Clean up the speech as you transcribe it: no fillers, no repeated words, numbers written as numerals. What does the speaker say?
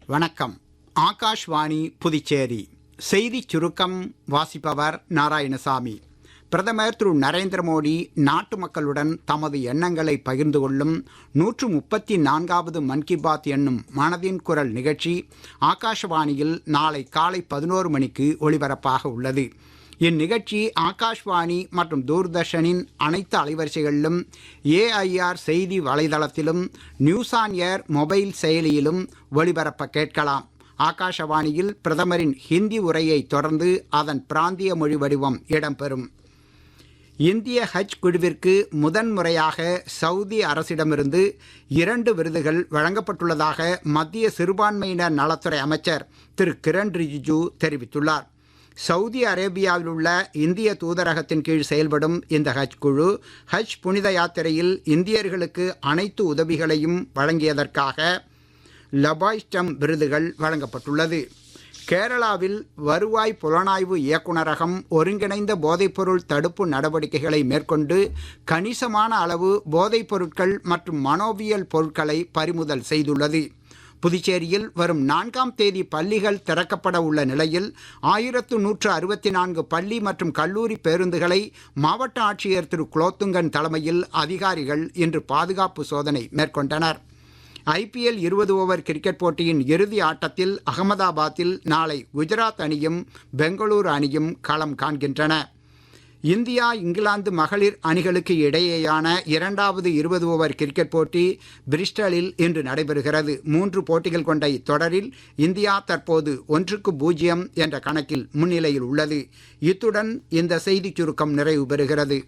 வணக்கம். ஆகாஷ்வாணி புதுச்சேரி செய்திச் சுருக்கம் வாசிப்பவர் நாராயணசாமி. பிரதமர் திரு நரேந்திர மோடி நாட்டு மக்களுடன் தமது எண்ணங்களை பகிர்ந்து கொள்ளும் 134வது மன் கி பாத் என்னும் மனதின் குரல் நிகழ்ச்சி ஆகாஷ்வாணியில் நாளை காலை 11 மணிக்கு ஒலிபரப்பாக உள்ளது. இந்நிகழ்ச்சி ஆகாஷ்வாணி மற்றும் தூர்தர்ஷனின் அனைத்து அலைவரிசைகளிலும், ஏஐஆர் செய்தி வலைதளத்திலும், நியூஸ் ஆன் ஏர் மொபைல் செயலியிலும் ஒலிபரப்ப கேட்கலாம். ஆகாஷவாணியில் பிரதமரின் ஹிந்தி உரையை தொடர்ந்து அதன் பிராந்திய மொழி வடிவம் இடம்பெறும். இந்திய ஹஜ் குழுவிற்கு முதன்முறையாக சவுதி அரசிடமிருந்து 2 விருதுகள் வழங்கப்பட்டுள்ளதாக மத்திய சிறுபான்மையினர் நலத்துறை அமைச்சர் திரு கிரண் ரிஜிஜு தெரிவித்துள்ளார். சவுதி அரேபியாவில் உள்ள இந்திய தூதரகத்தின் கீழ் செயல்படும் இந்த ஹஜ் குழு ஹஜ் புனித யாத்திரையில் இந்தியர்களுக்கு அனைத்து உதவிகளையும் வழங்கியதற்காக லபாய்ஸ்டம் விருதுகள் வழங்கப்பட்டுள்ளது. கேரளாவில் வருவாய் புலனாய்வு இயக்குநரகம் ஒருங்கிணைந்த போதைப்பொருள் தடுப்பு நடவடிக்கைகளை மேற்கொண்டு கணிசமான அளவு போதைப் பொருட்கள் மற்றும் மனோவியல் பொருட்களை பறிமுதல் செய்துள்ளது. புதுச்சேரியில் வரும் 4ஆம் தேதி பள்ளிகள் திறக்கப்பட உள்ள நிலையில் 1164 பள்ளி மற்றும் கல்லூரி பேருந்துகளை மாவட்ட ஆட்சியர் திரு குலோத்துங்கன் தலைமையில் அதிகாரிகள் இன்று பாதுகாப்பு சோதனை மேற்கொண்டனர். IPL 20 ஓவர் கிரிக்கெட் போட்டியின் இறுதி ஆட்டத்தில் அகமதாபாத்தில் நாளை குஜராத் அணியும் பெங்களூரு அணியும் களம் காண்கின்றன. இந்தியா இங்கிலாந்து மகளிர் அணிகளுக்கு இடையேயான 2வது 20 ஓவர் கிரிக்கெட் போட்டி பிரிஸ்டலில் இன்று நடைபெறுகிறது. 3 போட்டிகள் கொண்ட இத்தொடரில் இந்தியா தற்போது 1-0 என்ற கணக்கில் முன்னிலையில் உள்ளது. இத்துடன் இந்த செய்திச் சுருக்கம் நிறைவு பெறுகிறது.